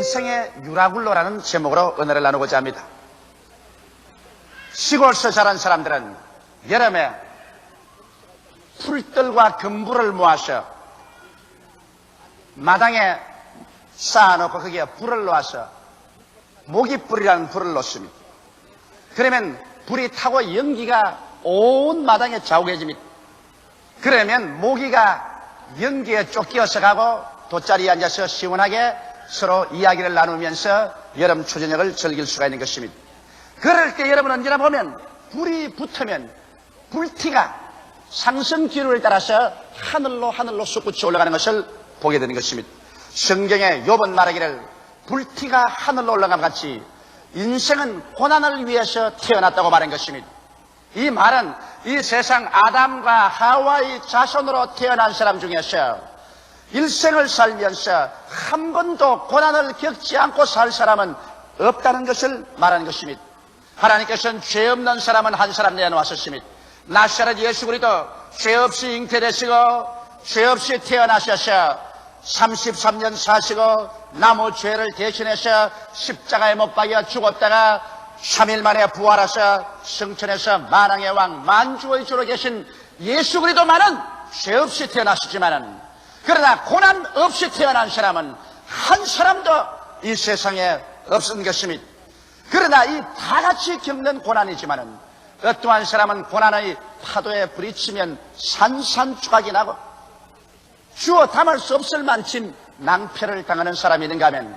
인생의 유라굴로라는 제목으로 은혜를 나누고자 합니다. 시골에서 자란 사람들은 여름에 풀들과 금불을 모아서 마당에 쌓아놓고 거기에 불을 놓아서 모깃불이라는 불을 놓습니다. 그러면 불이 타고 연기가 온 마당에 자욱해집니다. 그러면 모기가 연기에 쫓겨서 가고 돗자리에 앉아서 시원하게 서로 이야기를 나누면서 여름 초저녁을 즐길 수가 있는 것입니다. 그럴 때 여러분 언제나 보면 불이 붙으면 불티가 상승 기류를 따라서 하늘로 솟구쳐 올라가는 것을 보게 되는 것입니다. 성경에 욥은 말하기를 불티가 하늘로 올라간 것 같이 인생은 고난을 위해서 태어났다고 말한 것입니다. 이 말은 이 세상 아담과 하와의 자손으로 태어난 사람 중에서 일생을 살면서 한 번도 고난을 겪지 않고 살 사람은 없다는 것을 말하는 것입니다. 하나님께서는 죄 없는 사람은 한 사람 내놓았었습니다. 나사렛 예수 그리스도 죄 없이 잉태되시고 죄 없이 태어나셔서 33년 사시고 나무 죄를 대신해서 십자가에 못 박여 죽었다가 3일 만에 부활하셔 성천에서 만왕의 왕 만주의 주로 계신 예수 그리스도만은 죄 없이 태어나시지만은 그러나 고난 없이 태어난 사람은 한 사람도 이 세상에 없는 것입니다. 그러나 이 다 같이 겪는 고난이지만은 어떠한 사람은 고난의 파도에 부딪히면 산산조각이 나고 주어 담을 수 없을 만큼 낭패를 당하는 사람이 있는가 하면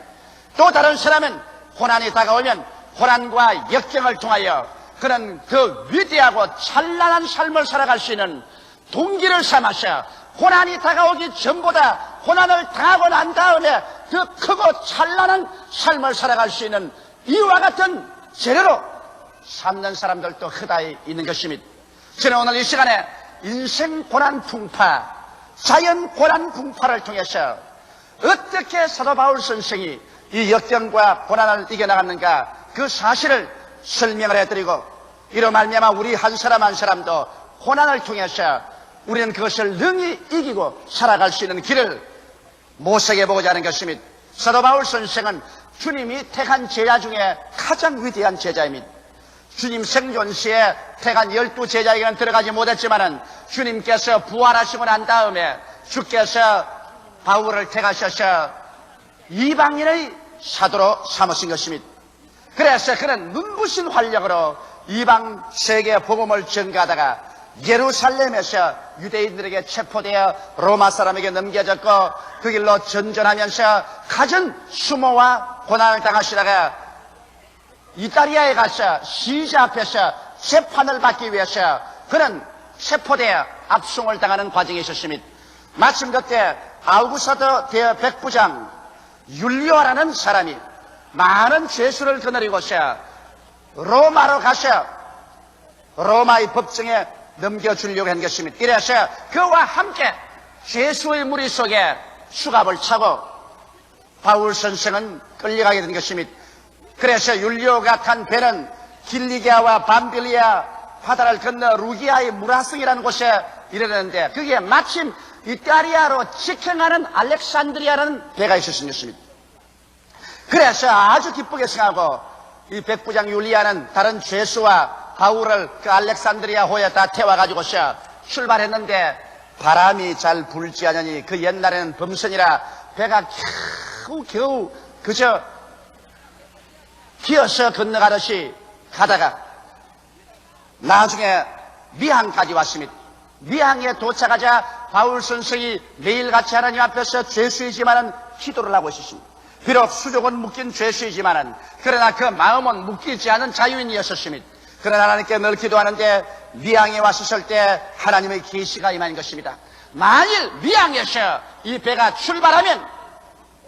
또 다른 사람은 고난이 다가오면 고난과 역경을 통하여 그는 그 위대하고 찬란한 삶을 살아갈 수 있는 동기를 삼아서 고난이 다가오기 전보다 고난을 당하고 난 다음에 그 크고 찬란한 삶을 살아갈 수 있는 이와 같은 재료로 삼는 사람들도 흔히 있는 것입니다. 저는 오늘 이 시간에 인생 고난 풍파, 자연 고난 풍파를 통해서 어떻게 사도 바울 선생이 이 역경과 고난을 이겨나갔는가 그 사실을 설명을 해드리고 이로 말미암아 우리 한 사람 한 사람도 고난을 통해서 우리는 그것을 능히 이기고 살아갈 수 있는 길을 모색해 보고자 하는 것입니다. 사도 바울 선생은 주님이 택한 제자 중에 가장 위대한 제자입니다. 주님 생존 시에 택한 12제자에게는 들어가지 못했지만은 주님께서 부활하시고 난 다음에 주께서 바울을 택하셔서 이방인의 사도로 삼으신 것입니다. 그래서 그는 눈부신 활력으로 이방 세계 복음을 전가하다가 예루살렘에서 유대인들에게 체포되어 로마 사람에게 넘겨졌고 그 길로 전전하면서 가진 수모와 고난을 당하시다가 이탈리아에 가서 시자 앞에서 재판을 받기 위해서 그는 체포되어 압송을 당하는 과정이 있었습니다. 마침 그때 아우구스토 대백부장 율리오라는 사람이 많은 죄수를 거느리고서 로마로 가서 로마의 법정에 넘겨주려고 한 것입니다. 이래서 그와 함께 죄수의 무리 속에 수갑을 차고 바울 선생은 끌려가게 된 것입니다. 그래서 율리오가 탄 배는 길리기아와 밤빌리아 바다를 건너 루기아의 무라성이라는 곳에 이르렀는데 그게 마침 이탈리아로 직행하는 알렉산드리아라는 배가 있었던 것입니다. 그래서 아주 기쁘게 생각하고 이 백부장 율리아는 다른 죄수와 바울을 그 알렉산드리아 호에 다 태워가지고서 출발했는데 바람이 잘 불지 않으니 그 옛날에는 범선이라 배가 겨우 그저 기어서 건너가듯이 가다가 나중에 미항까지 왔습니다. 미항에 도착하자 바울 선생이 매일같이 하나님 앞에서 죄수이지만은 기도를 하고 있었습니다. 비록 수족은 묶인 죄수이지만은 그러나 그 마음은 묶이지 않은 자유인이었습니다. 그러나 하나님께 늘 기도하는데 미항에 왔을 때 하나님의 계시가 임한 것입니다. 만일 미항에서 이 배가 출발하면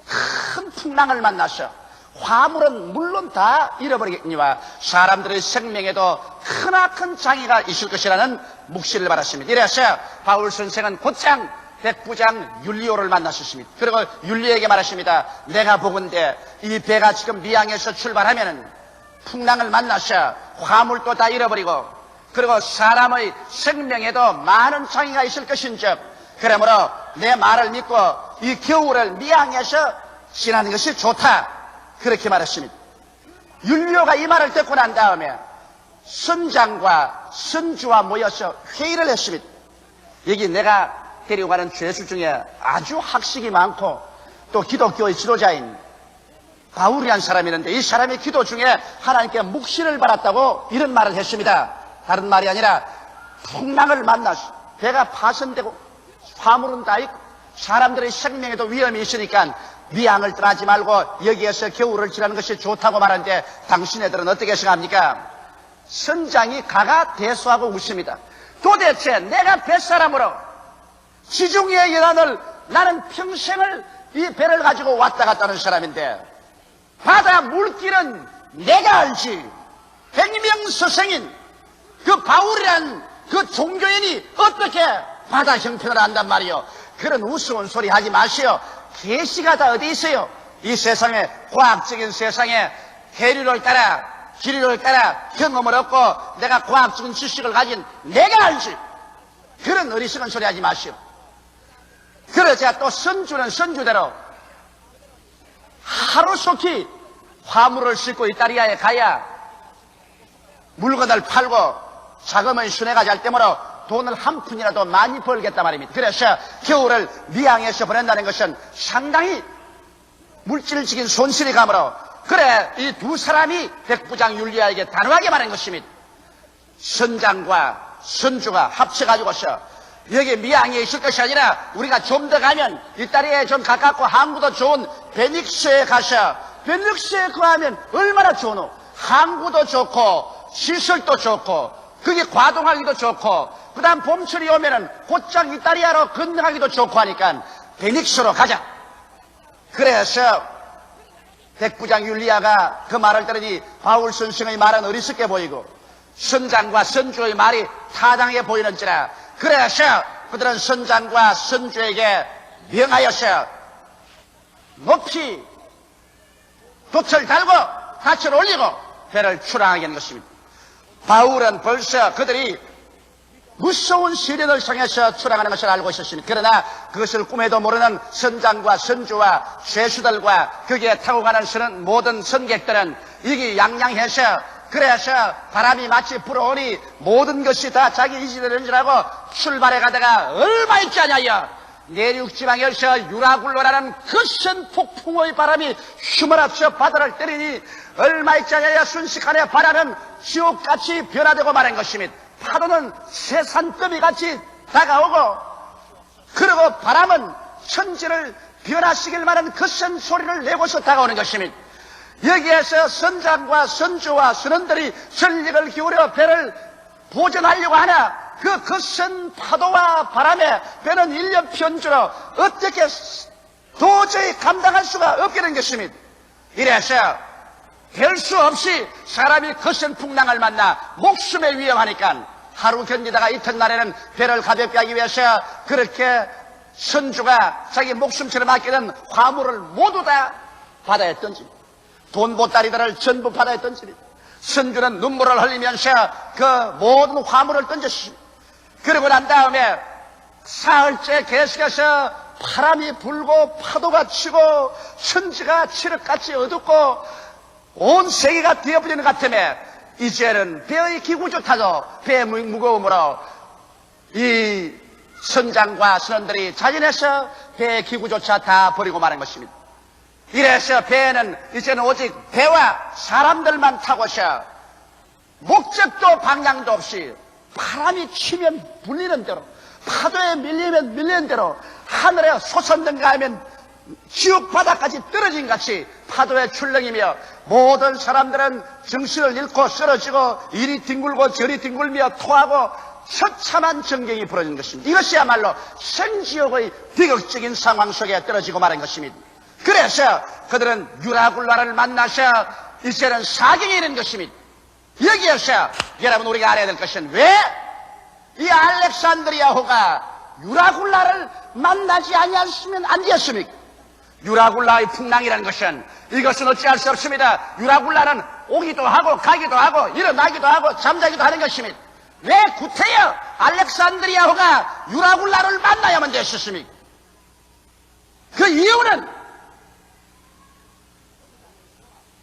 큰 풍랑을 만나서 화물은 물론 다 잃어버리겠니와 사람들의 생명에도 크나큰 장애가 있을 것이라는 묵시를 받았습니다. 이래서 바울 선생은 곧장 백부장 율리오를 만났었습니다. 그리고 율리오에게 말했습니다. 내가 보건대 이 배가 지금 미항에서 출발하면 풍랑을 만나서 화물도 다 잃어버리고 그리고 사람의 생명에도 많은 장애가 있을 것인즉 그러므로 내 말을 믿고 이 겨울을 미항에서 지나는 것이 좋다. 그렇게 말했습니다. 율리오가 이 말을 듣고 난 다음에 선장과 선주와 모여서 회의를 했습니다. 여기 내가 데리고 가는 죄수 중에 아주 학식이 많고 또 기독교의 지도자인 바울이라는 사람이 있는데 이 사람이 기도 중에 하나님께 묵시를 받았다고 이런 말을 했습니다. 다른 말이 아니라 풍랑을 만나서 배가 파손되고 화물은 다 있고 사람들의 생명에도 위험이 있으니까 미항을 떠나지 말고 여기에서 겨울을 지나는 것이 좋다고 말하는데 당신네들은 어떻게 생각합니까? 선장이 가가 대수하고 웃습니다. 도대체 내가 뱃사람으로 지중해의 연안을 나는 평생을 이 배를 가지고 왔다 갔다 하는 사람인데 바다 물길은 내가 알지. 백명서생인 그 바울이란 그 종교인이 어떻게 바다 형편을 안단 말이요. 그런 우스운 소리 하지 마시오. 계시가 다 어디 있어요? 이 세상에 과학적인 세상에 해류를 따라 기류를 따라 경험을 얻고 내가 과학적인 지식을 가진 내가 알지. 그런 어리석은 소리 하지 마시오. 그러자 또 선주는 선주대로 하루속히 화물을 싣고 이탈리아에 가야 물건을 팔고 자금을 순회가 잘 때므로 돈을 한 푼이라도 많이 벌겠단 말입니다. 그래서 겨울을 미항에서 보낸다는 것은 상당히 물질적인 손실이 가므로 그래 이 두 사람이 백부장 율리아에게 단호하게 말한 것입니다. 선장과 선주가 합쳐가지고서 여기 미항에 있을 것이 아니라 우리가 좀 더 가면 이탈리아에 좀 가깝고 항구도 좋은 베닉스에 가서 베닉스에 거하면 얼마나 좋노. 항구도 좋고 시설도 좋고 그게 과동하기도 좋고 그 다음 봄철이 오면은 곧장 이탈리아로 건너가기도 좋고 하니까 베닉스로 가자. 그래서 백부장 율리아가 그 말을 들으니 바울 선생의 말은 어리석게 보이고 선장과 선주의 말이 타당해 보이는지라. 그래서 그들은 선장과 선주에게 명하여서 높이 돛을 달고 닻을 올리고 배를 출항하게 한 것입니다. 바울은 벌써 그들이 무서운 시련을 향해서 출항하는 것을 알고 있었습니다. 그러나 그것을 꿈에도 모르는 선장과 선주와 죄수들과 거기에 타고 가는 모든 선객들은 이게 양양해서 그래서 바람이 마치 불어오니 모든 것이 다 자기 이지되는 줄 알고 출발해 가다가 얼마 있지 않냐여 내륙지방에서 유라굴로라는 거센 폭풍의 바람이 휘몰아쳐 바다를 때리니 얼마 있지 않냐여 순식간에 바다는 지옥같이 변화되고 말한 것입니다. 파도는 새산더미같이 다가오고 그리고 바람은 천지를 변화시킬 만한 거센 소리를 내고서 다가오는 것입니다. 여기에서 선장과 선주와 선원들이 전력을 기울여 배를 보전하려고 하나 그 거센 파도와 바람에 배는 일련편주로 어떻게 도저히 감당할 수가 없게 된 것입니다. 이래서 될 수 없이 사람이 거센 풍랑을 만나 목숨에 위험하니까 하루 견디다가 이튿날에는 배를 가볍게 하기 위해서 그렇게 선주가 자기 목숨처럼 아끼는 화물을 모두 다 바다에 던집니다. 돈 보따리들을 전부 바다에 던집니다. 선주는 눈물을 흘리면서 그 모든 화물을 던졌습니다. 그러고 난 다음에 사흘째 계속해서 바람이 불고 파도가 치고 천지가 칠흑같이 어둡고 온 세계가 뒤엎어지는 것 같으며 이제는 배의 기구조차도 배의 무거움으로 이 선장과 선원들이 자진해서 배의 기구조차 다 버리고 마는 것입니다. 이래서 배는 이제는 오직 배와 사람들만 타고서 목적도 방향도 없이 바람이 치면 불리는 대로 파도에 밀리면 밀리는 대로 하늘에 솟았는가 하면 지옥 바다까지 떨어진 같이 파도에 출렁이며 모든 사람들은 정신을 잃고 쓰러지고 이리 뒹굴고 저리 뒹굴며 토하고 처참한 전경이 벌어진 것입니다. 이것이야말로 생지옥의 비극적인 상황 속에 떨어지고 말한 것입니다. 그래서 그들은 유라굴라를 만나서 이제는 사경이 이른 것입니다. 여기에서 여러분 우리가 알아야 될 것은 왜 이 알렉산드리아호가 유라굴라를 만나지 아니했으면 안 되었습니까? 유라굴라의 풍랑이라는 것은 이것은 어찌할 수 없습니다. 유라굴라는 오기도 하고 가기도 하고 일어나기도 하고 잠자기도 하는 것입니다. 왜 구태여 알렉산드리아호가 유라굴라를 만나야만 되었습니까? 그 이유는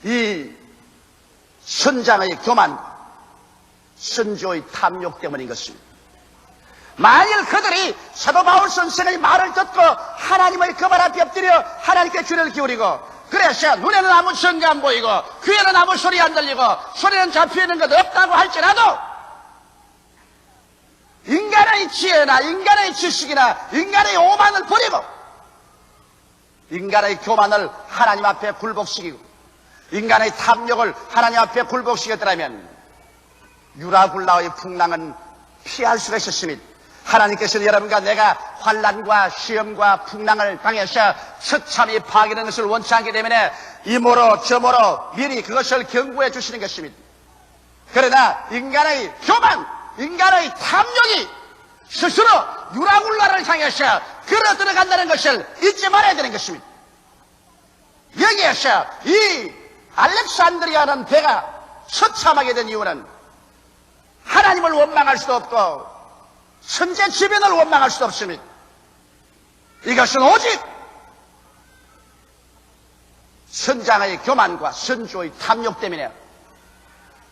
이 선장의 교만, 선조의 탐욕 때문인 것입니다. 만일 그들이 사도 바울 선생의 말을 듣고 하나님의 그 발 앞에 엎드려 하나님께 귀를 기울이고, 그래서 눈에는 아무 증거 안 보이고 귀에는 아무 소리 안 들리고 소리는 잡혀있는 것 없다고 할지라도 인간의 지혜나 인간의 지식이나 인간의 오만을 버리고 인간의 교만을 하나님 앞에 굴복시키고 인간의 탐욕을 하나님 앞에 굴복시켰더라면 유라굴라의 풍랑은 피할 수가 있었습니다. 하나님께서는 여러분과 내가 환난과 시험과 풍랑을 당해서 처참히 파괴되는 것을 원치 않기 때문에 이모로 저모로 미리 그것을 경고해 주시는 것입니다. 그러나 인간의 교만, 인간의 탐욕이 스스로 유라굴라를 향해서 걸어 들어간다는 것을 잊지 말아야 되는 것입니다. 여기에서 이 알렉산드리아라는 배가 처참하게 된 이유는 하나님을 원망할 수도 없고 선제 지변을 원망할 수도 없습니다. 이것은 오직 선장의 교만과 선조의 탐욕 때문에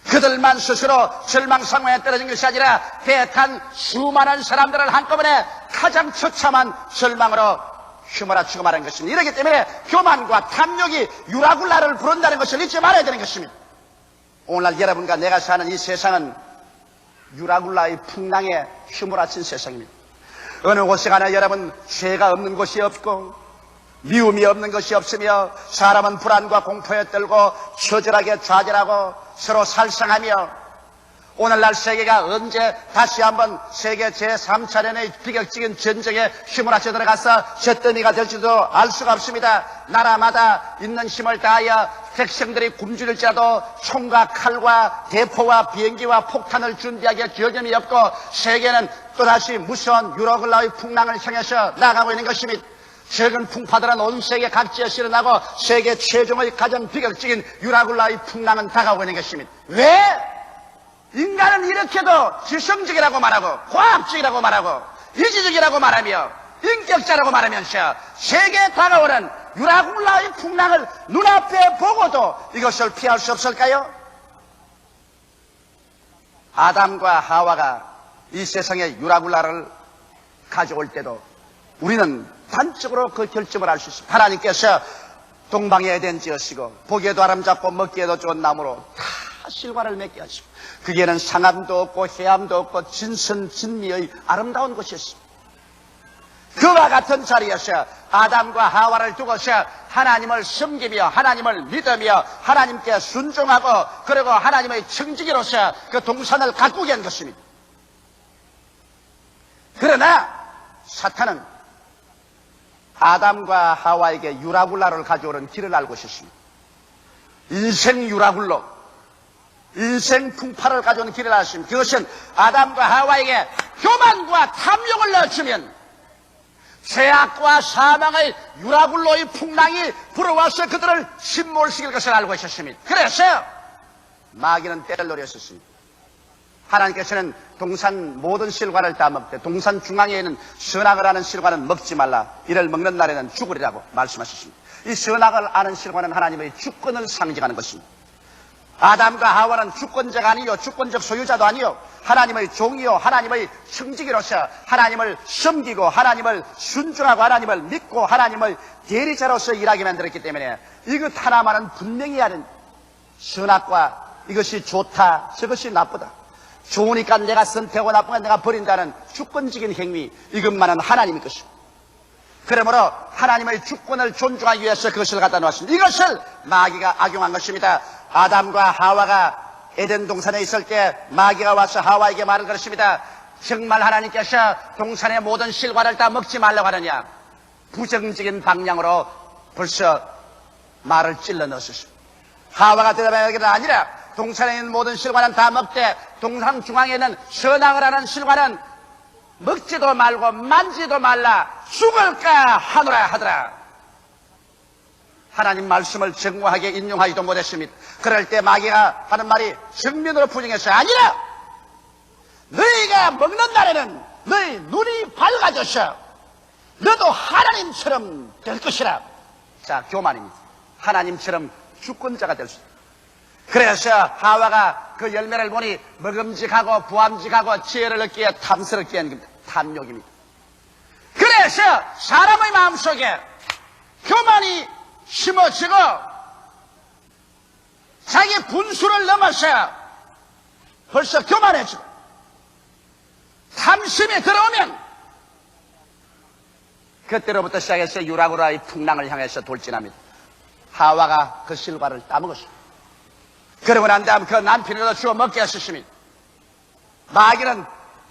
그들만 스스로 절망 상황에 떨어진 것이 아니라 배 탄 수많은 사람들을 한꺼번에 가장 처참한 절망으로 휘몰아치고 말한 것입니다. 이렇기 때문에 교만과 탐욕이 유라굴라를 부른다는 것을 잊지 말아야 되는 것입니다. 오늘날 여러분과 내가 사는 이 세상은 유라굴라의 풍랑에 휘몰아친 세상입니다. 어느 곳에 가나 여러분 죄가 없는 곳이 없고 미움이 없는 것이 없으며 사람은 불안과 공포에 떨고 처절하게 좌절하고 서로 살상하며 오늘날 세계가 언제 다시 한번 세계 제3차례의 비격적인 전쟁에 휘몰아쳐 들어가서 잿더미가 될지도 알 수가 없습니다. 나라마다 있는 힘을 다하여 백성들이 굶주릴지라도 총과 칼과 대포와 비행기와 폭탄을 준비하기에 여념이 없고 세계는 또다시 무서운 유라굴라의 풍랑을 향해서 나가고 있는 것입니다. 최근 풍파들은 온 세계 각지에서 일어나고 세계 최종의 가장 비극적인 유라굴라의 풍랑은 다가오고 있는 것입니다. 왜? 인간은 이렇게도 지성적이라고 말하고 과학적이라고 말하고 이지적이라고 말하며 인격자라고 말하면서 세계에 다가오는 유라굴라의 풍랑을 눈앞에 보고도 이것을 피할 수 없을까요? 아담과 하와가 이 세상에 유라굴라를 가져올 때도 우리는 단적으로 그 결점을 알 수 있습니다. 하나님께서 동방에 에덴 지으시고 보기에도 아름답고 먹기에도 좋은 나무로 다 실과를 맺게 하시고 거기에는 상암도 없고 해암도 없고 진선진미의 아름다운 곳이었습니다. 그와 같은 자리에서 아담과 하와를 두고서 하나님을 섬기며 하나님을 믿으며 하나님께 순종하고 그리고 하나님의 청지기로서 그 동산을 가꾸게 한 것입니다. 그러나 사탄은 아담과 하와에게 유라굴라를 가져오는 길을 알고 있었습니다. 인생 유라굴로, 인생 풍파를 가져오는 길을 알았습니다. 그것은 아담과 하와에게 교만과 탐욕을 넣어주면 죄악과 사망의 유라굴로의 풍랑이 불어와서 그들을 침몰시킬 것을 알고 있었습니다. 그래서 마귀는 때를 노렸었습니다. 하나님께서는 동산 모든 실과를 다 먹되 동산 중앙에 있는 선악을 아는 실과는 먹지 말라. 이를 먹는 날에는 죽으리라고 말씀하셨습니다. 이 선악을 아는 실과는 하나님의 주권을 상징하는 것입니다. 아담과 하와는 주권자가 아니요 주권적 소유자도 아니요 하나님의 종이요 하나님의 청지기로서 하나님을 섬기고 하나님을 순종하고 하나님을 믿고 하나님의 대리자로서 일하게 만들었기 때문에 이것 하나만은 분명히 하는 선악과 이것이 좋다 저것이 나쁘다 좋으니까 내가 선택하고 나쁘니까 내가 버린다는 주권적인 행위 이것만은 하나님의 것입니다. 그러므로 하나님의 주권을 존중하기 위해서 그것을 갖다 놓았습니다. 이것을 마귀가 악용한 것입니다. 아담과 하와가 에덴 동산에 있을 때 마귀가 와서 하와에게 말을 걸었습니다. 정말 하나님께서 동산의 모든 실과를 다 먹지 말라고 하느냐. 부정적인 방향으로 벌써 말을 찔러 넣었습니다. 하와가 대답하기는 아니라 동산에 있는 모든 실과는 다 먹되 동산 중앙에 있는 선악을 하는 실과는 먹지도 말고 만지도 말라 죽을까 하노라 하더라. 하나님 말씀을 정확하게 인용하지도 못했습니다. 그럴 때 마귀가 하는 말이 정면으로 부정했어요. 아니라 너희가 먹는 날에는 너희 눈이 밝아져서 너도 하나님처럼 될 것이라. 자, 교만입니다. 하나님처럼 주권자가 될 수 있다. 그래서 하와가 그 열매를 보니 먹음직하고 부함직하고 지혜를 얻기에 탐스럽게 한 겁니다. 탐욕입니다. 그래서 사람의 마음속에 교만이 심어지고 자기 분수를 넘어서 벌써 교만해지고 탐심이 들어오면 그때로부터 시작해서 유라굴라의 풍랑을 향해서 돌진합니다. 하와가 그 실과를 따먹었습니다. 그러고 난 다음 그 남편으로 주워 먹게 하셨습니다. 마귀는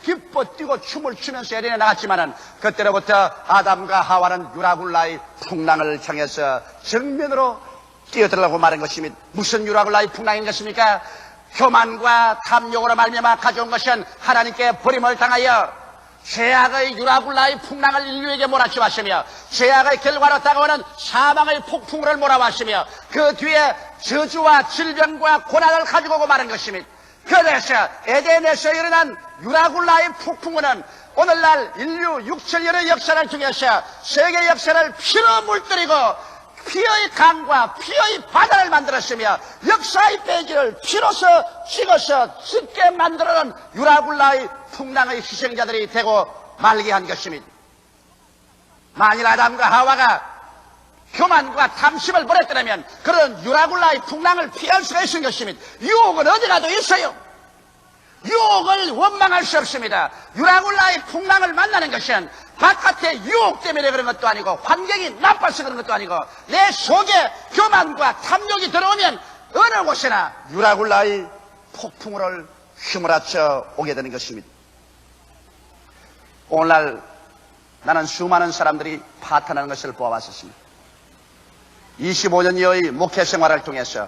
기뻐 뛰고 춤을 추면서 에덴에 나갔지만은 그때로부터 아담과 하와는 유라굴라의 풍랑을 향해서 정면으로 뛰어들라고 말한 것입니다. 무슨 유라굴라의 풍랑인 것입니까? 교만과 탐욕으로 말미암아 가져온 것은 하나님께 버림을 당하여 죄악의 유라굴라의 풍랑을 인류에게 몰아치웠으며 죄악의 결과로 다가오는 사망의 폭풍우를 몰아왔으며 그 뒤에 저주와 질병과 고난을 가지고 오고 말한 것입니다. 그래서 에덴에서 일어난 유라굴라의 폭풍우는 오늘날 인류 6천년의 역사를 통해서 세계 역사를 피로 물들이고 피의 강과 피의 바다를 만들었으며 역사의 페이지를 피로서 찍어서 짙게 만들어놓은 유라굴라의 풍랑의 희생자들이 되고 말게 한 것입니다. 만일 아담과 하와가 교만과 탐심을 버렸더라면 그런 유라굴라의 풍랑을 피할 수가 있는 것입니다. 유혹은 어디 가도 있어요. 유혹을 원망할 수 없습니다. 유라굴라의 풍랑을 만나는 것은 바깥의 유혹 때문에 그런 것도 아니고 환경이 나빠서 그런 것도 아니고 내 속에 교만과 탐욕이 들어오면 어느 곳이나 유라굴라의 폭풍우를 휘몰아쳐 오게 되는 것입니다. 오늘날 나는 수많은 사람들이 파탄하는 것을 보아왔었습니다. 25년여의 목회 생활을 통해서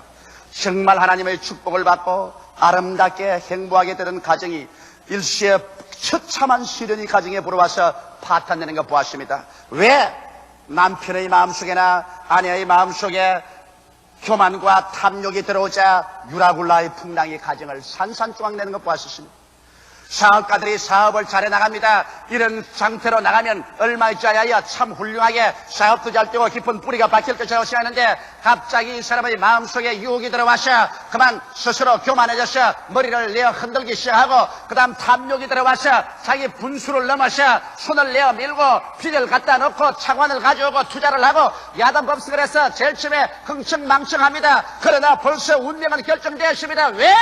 정말 하나님의 축복을 받고 아름답게 행복하게 되는 가정이 일시에 처참한 시련이 가정에 불어와서 파탄되는 것 보았습니다. 왜? 남편의 마음속에나 아내의 마음속에 교만과 탐욕이 들어오자 유라굴라의 풍랑이 가정을 산산조각 내는 것 보았습니다. 사업가들이 사업을 잘해 나갑니다. 이런 상태로 나가면 얼마짜리야 참 훌륭하게 사업도 잘 되고 깊은 뿌리가 박힐 것이라고 생각하는데 갑자기 이 사람의 마음속에 유혹이 들어와서 그만 스스로 교만해져서 머리를 내어 흔들기 시작하고 그 다음 탐욕이 들어와서 자기 분수를 넘어서 손을 내어 밀고 비를 갖다 놓고 차관을 가져오고 투자를 하고 야단법석을 해서 제일 처음에 흥청망청합니다. 그러나 벌써 운명은 결정되었습니다. 왜?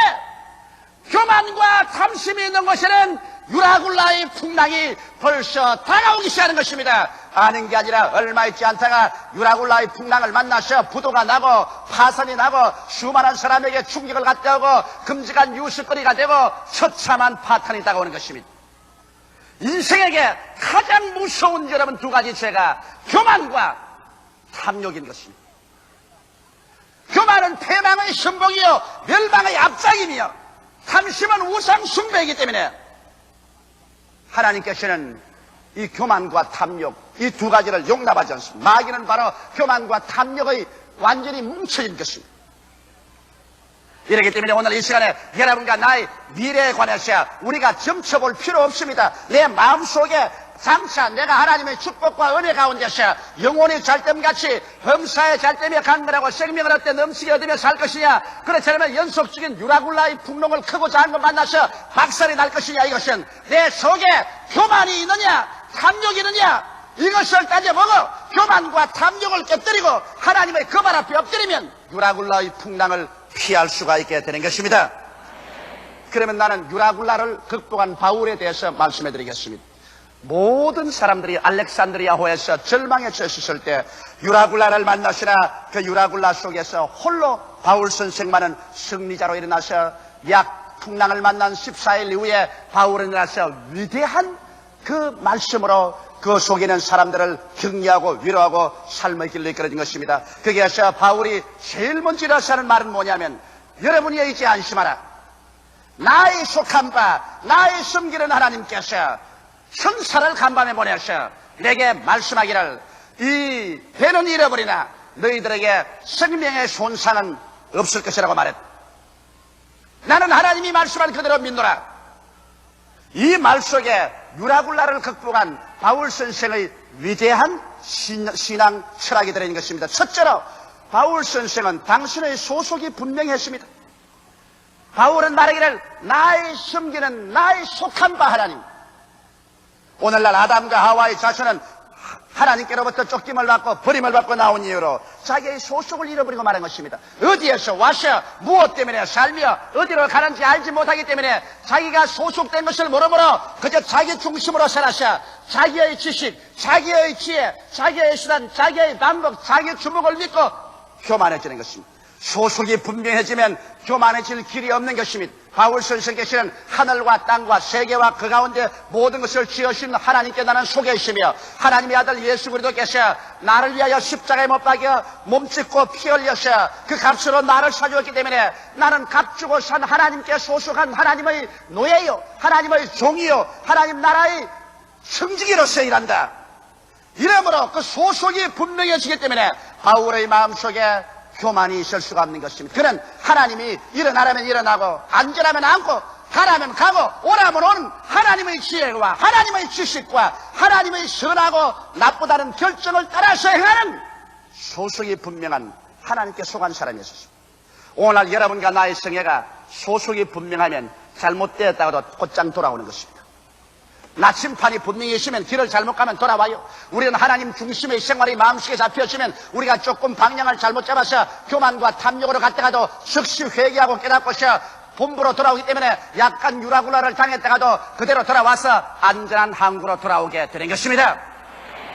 교만과 탐심이 있는 곳에는 유라굴라의 풍랑이 벌써 다가오기 시작하는 것입니다. 아는 게 아니라 얼마 있지 않다가 유라굴라의 풍랑을 만나서 부도가 나고 파산이 나고 수많은 사람에게 충격을 갖다 오고 끔찍한 유스거리가 되고 처참한 파탄이 다가오는 것입니다. 인생에게 가장 무서운 여러분 두 가지 죄가 교만과 탐욕인 것입니다. 교만은 패망의 선봉이요 멸망의 앞장이며 탐심은 우상 숭배이기 때문에 하나님께서는 이 교만과 탐욕 이 두 가지를 용납하지 않습니다. 마귀는 바로 교만과 탐욕의 완전히 뭉쳐진 것입니다. 이렇기 때문에 오늘 이 시간에 여러분과 나의 미래에 관해서 우리가 점쳐볼 필요 없습니다. 내 마음속에 장차 내가 하나님의 축복과 은혜 가운데서 영혼이 잘됨같이 범사에 잘되며 강건하고 생명을 얻되 넘치게 얻으며 살 것이냐, 그렇지 않으면 연속적인 유라굴라의 풍랑을 크고 작은 것 만나서 박살이 날 것이냐, 이것은 내 속에 교만이 있느냐 탐욕이 있느냐 이것을 따져보고 교만과 탐욕을 깨뜨리고 하나님의 그 발 앞에 엎드리면 유라굴라의 풍랑을 피할 수가 있게 되는 것입니다. 그러면 나는 유라굴라를 극복한 바울에 대해서 말씀해 드리겠습니다. 모든 사람들이 알렉산드리아호에서 절망에 처했을 때 유라굴라를 만나시나 그 유라굴라 속에서 홀로 바울 선생만은 승리자로 일어나서 약 풍랑을 만난 14일 이후에 바울은 일어나서 위대한 그 말씀으로 그 속에 있는 사람들을 격려하고 위로하고 삶의 길로 이끌어진 것입니다. 거기에서 바울이 제일 먼저 일어서 하는 말은 뭐냐면, 여러분이 이제 안심하라. 나의 속한 바 나의 섬기는 하나님께서 천사를 간밤에 보내서 내게 말씀하기를 이 배는 잃어버리나 너희들에게 생명의 손상은 없을 것이라고 말했다. 나는 하나님이 말씀한 그대로 믿노라. 이 말 속에 유라굴라를 극복한 바울 선생의 위대한 신앙 철학이 들어있는 것입니다. 첫째로 바울 선생은 당신의 소속이 분명했습니다. 바울은 말하기를 나의 섬기는 나의 속한 바 하나님. 오늘날 아담과 하와의 자손은 하나님께로부터 쫓김을 받고 버림을 받고 나온 이유로 자기의 소속을 잃어버리고 말한 것입니다. 어디에서 와서 무엇 때문에 살며 어디로 가는지 알지 못하기 때문에 자기가 소속된 것을 모르므로 그저 자기 중심으로 살아서 자기의 지식, 자기의 지혜, 자기의 수단, 자기의 방법, 자기의 주목을 믿고 교만해지는 것입니다. 소속이 분명해지면 교만해질 길이 없는 것입니다. 바울 선생께서는 하늘과 땅과 세계와 그 가운데 모든 것을 지으신 하나님께 나는 속해 있으며 하나님의 아들 예수 그리스도께서 나를 위하여 십자가에 못 박여 몸짓고 피 흘려서 그 값으로 나를 사주었기 때문에 나는 값주고 산 하나님께 소속한 하나님의 노예요, 하나님의 종이요, 하나님 나라의 성직이로서 일한다. 이러므로 그 소속이 분명해지기 때문에 바울의 마음속에 교만이 있을 수가 없는 것입니다. 그는 하나님이 일어나라면 일어나고 앉으라면 앉고 가라면 가고 오라면 오는 하나님의 지혜와 하나님의 지식과 하나님의 선하고 나쁘다는 결정을 따라서 행하는 소속이 분명한 하나님께 속한 사람이었습니다. 오늘날 여러분과 나의 성애가 소속이 분명하면 잘못되었다가도 곧장 돌아오는 것입니다. 나침판이 분명히 있으면 길을 잘못 가면 돌아와요. 우리는 하나님 중심의 생활이 마음속에 잡혀있으면 우리가 조금 방향을 잘못 잡아서 교만과 탐욕으로 갔다가도 즉시 회개하고 깨닫고서 본부로 돌아오기 때문에 약간 유라굴라를 당했다가도 그대로 돌아와서 안전한 항구로 돌아오게 되는 것입니다.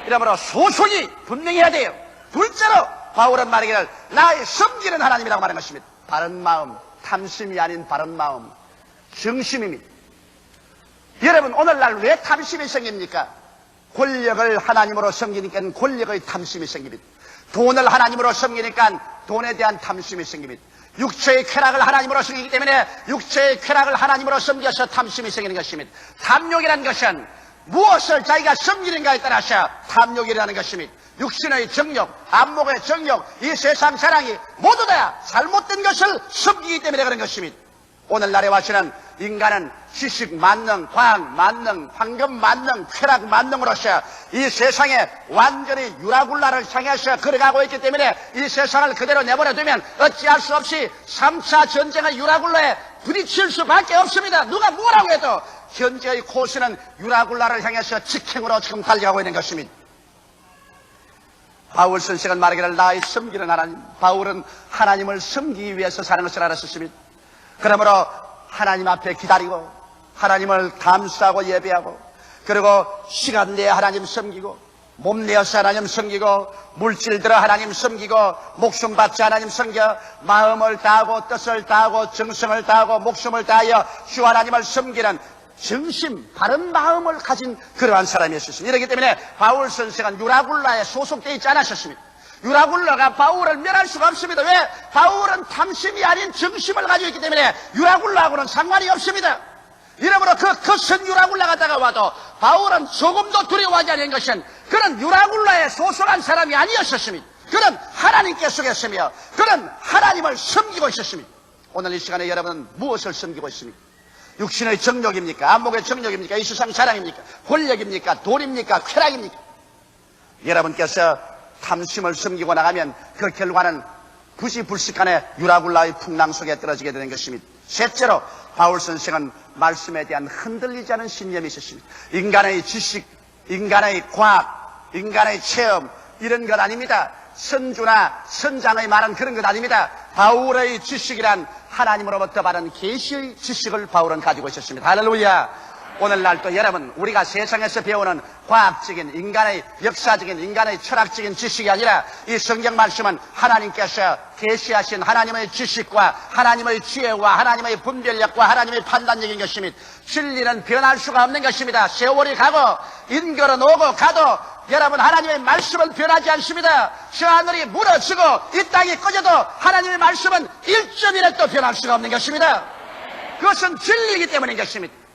이러므로 소속이 분명해야 돼요. 둘째로 바울은 말하기를 나의 섬기는 하나님이라고 말한 것입니다. 바른 마음, 탐심이 아닌 바른 마음, 정심입니다. 여러분 오늘날 왜 탐심이 생깁니까? 권력을 하나님으로 섬기니까 권력의 탐심이 생깁니다. 돈을 하나님으로 섬기니까 돈에 대한 탐심이 생깁니다. 육체의 쾌락을 하나님으로 섬기기 때문에 육체의 쾌락을 하나님으로 섬겨서 탐심이 생기는 것입니다. 탐욕이라는 것은 무엇을 자기가 섬기는가에 따라서 탐욕이라는 것입니다. 육신의 정욕, 안목의 정욕, 이 세상 사랑이 모두 다 잘못된 것을 섬기기 때문에 그런 것입니다. 오늘날에 와서는 인간은 지식 만능, 과학 만능, 황금 만능, 쾌락 만능으로서 이 세상에 완전히 유라굴라를 향해서 걸어가고 있기 때문에 이 세상을 그대로 내버려두면 어찌할 수 없이 3차 전쟁의 유라굴라에 부딪힐 수밖에 없습니다. 누가 뭐라고 해도 현재의 코스는 유라굴라를 향해서 직행으로 지금 달려가고 있는 것입니다. 바울 선생은 말하기를 나의 섬기는 하나님, 바울은 하나님을 섬기기 위해서 사는 것을 알았습니다. 그러므로 하나님 앞에 기다리고 하나님을 감사하고 예배하고 그리고 시간 내에 하나님 섬기고 몸 내어서 하나님 섬기고 물질 들어 하나님 섬기고 목숨 바쳐 하나님 섬겨 마음을 다하고 뜻을 다하고 정성을 다하고 목숨을 다하여 주 하나님을 섬기는 정심 바른 마음을 가진 그러한 사람이었습니다. 이렇기 때문에 바울 선생은 유라굴라에 소속되어 있지 않았습니다. 유라굴라가 바울을 멸할 수가 없습니다. 왜? 바울은 탐심이 아닌 정심을 가지고 있기 때문에 유라굴라하고는 상관이 없습니다. 이러므로 그 거센 유라굴라가 다가와도 바울은 조금도 두려워하지 않은 것은 그는 유라굴라에 소속한 사람이 아니었습니다. 그는 하나님께 속했으며 그는 하나님을 섬기고 있었습니다. 오늘 이 시간에 여러분은 무엇을 섬기고 있습니까? 육신의 정욕입니까? 안목의 정욕입니까? 이 세상 사랑입니까? 권력입니까? 돈입니까? 쾌락입니까? 여러분께서 탐심을 섬기고 나가면 그 결과는 부시불식간에 유라굴라의 풍랑 속에 떨어지게 되는 것입니다. 셋째로 바울 선생은 말씀에 대한 흔들리지 않은 신념이 있었습니다. 인간의 지식, 인간의 과학, 인간의 체험 이런 것 아닙니다. 선주나 선장의 말은 그런 것 아닙니다. 바울의 지식이란 하나님으로부터 받은 계시의 지식을 바울은 가지고 있었습니다. 할렐루야. 오늘날 또 여러분 우리가 세상에서 배우는 과학적인 인간의 역사적인 인간의 철학적인 지식이 아니라 이 성경 말씀은 하나님께서 계시하신 하나님의 지식과 하나님의 지혜와 하나님의 분별력과 하나님의 판단력인 것입니다. 진리는 변할 수가 없는 것입니다. 세월이 가고 인결은 오고 가도 여러분 하나님의 말씀은 변하지 않습니다. 저 하늘이 무너지고 이 땅이 꺼져도 하나님의 말씀은 1.1획도 변할 수가 없는 것입니다. 그것은 진리이기 때문인 것입니다.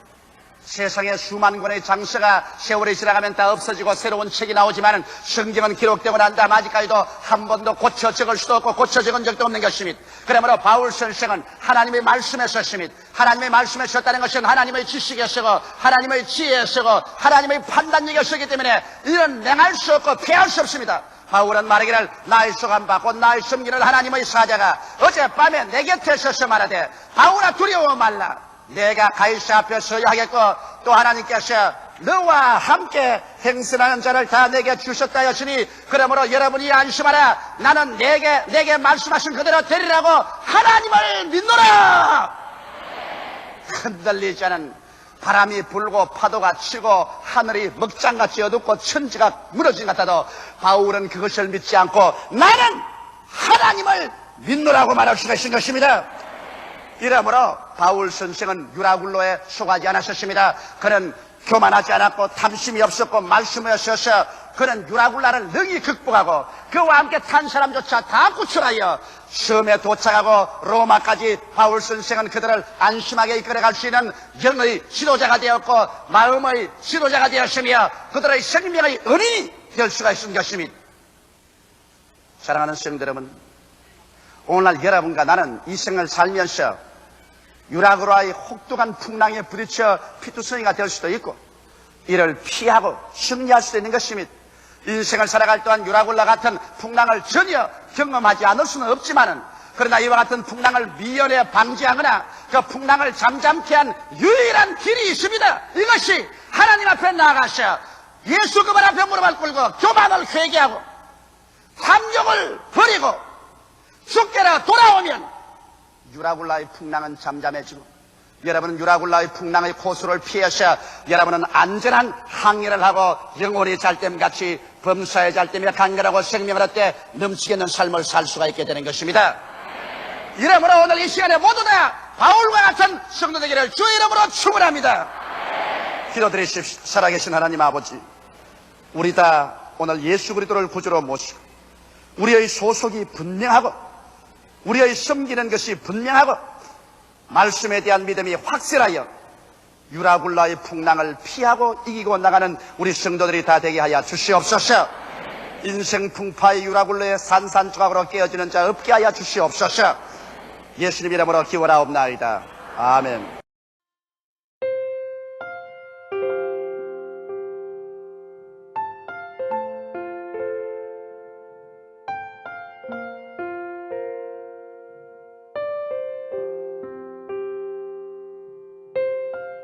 세상에 수만 권의 장서가 세월이 지나가면 다 없어지고 새로운 책이 나오지만 성경은 기록되고 난 다음 아직까지도 한 번도 고쳐 적을 수도 없고 고쳐 적은 적도 없는 것입니다. 그러므로 바울 선생은 하나님의 말씀에 섰습니다. 하나님의 말씀에 섰다는 것은 하나님의 지식에 서고 하나님의 지혜에 서고 하나님의 판단력에 서기 때문에 이런 냉할 수 없고 패할 수 없습니다. 바울은 말하기를 나의 소감바 곧 나의 섬기는 하나님의 사자가 어젯밤에 내 곁에 서서 말하되 바울아 두려워 말라. 내가 가이사 앞에 서야 하겠고 또 하나님께서 너와 함께 행선하는 자를 다 내게 주셨다 하시니 그러므로 여러분이 안심하라. 나는 내게 말씀하신 그대로 되리라고 하나님을 믿노라. 흔들리지 않은 바람이 불고 파도가 치고 하늘이 먹장같이 어둡고 천지가 무너진 것 같아도 바울은 그것을 믿지 않고 나는 하나님을 믿노라고 말할 수가 있는 것입니다. 이러므로 바울 선생은 유라굴로에 속하지 않았었습니다. 그는 교만하지 않았고 탐심이 없었고 말씀에 서서 그는 유라굴라를 능히 극복하고 그와 함께 탄 사람조차 다 구출하여 섬에 도착하고 로마까지 바울 선생은 그들을 안심하게 이끌어갈 수 있는 영의 지도자가 되었고 마음의 지도자가 되었으며 그들의 생명의 은인이 될 수가 있는 것입니다. 사랑하는 성도 여러분, 오늘날 여러분과 나는 이 생을 살면서 유라굴라의 혹독한 풍랑에 부딪혀 피투성이가 될 수도 있고 이를 피하고 승리할 수도 있는 것입니다. 인생을 살아갈 동안 유라굴라 같은 풍랑을 전혀 경험하지 않을 수는 없지만은 그러나 이와 같은 풍랑을 미연에 방지하거나 그 풍랑을 잠잠케 한 유일한 길이 있습니다. 이것이 하나님 앞에 나아가서 예수 그분 앞에 무릎을 꿇고 교만을 회개하고 탐욕을 버리고 주께로 돌아오면 유라굴라의 풍랑은 잠잠해지고 여러분은 유라굴라의 풍랑의 고수를 피해서 여러분은 안전한 항해를 하고 영혼이 잘됨같이 범사의 잘됨에 간결하고 생명을 얻되 넘치게 있는 삶을 살 수가 있게 되는 것입니다. 이러므로 오늘 이 시간에 모두 다 바울과 같은 성도 되기를 주의 이름으로 축원합니다. 기도드리십시오. 살아계신 하나님 아버지, 우리 다 오늘 예수 그리스도를 구주로 모시고 우리의 소속이 분명하고 우리의 섬기는 것이 분명하고 말씀에 대한 믿음이 확실하여 유라굴라의 풍랑을 피하고 이기고 나가는 우리 성도들이 다 되게 하여 주시옵소서. 인생 풍파의 유라굴라의 산산조각으로 깨어지는 자 없게 하여 주시옵소서. 예수님 이름으로 기원하옵나이다. 아멘.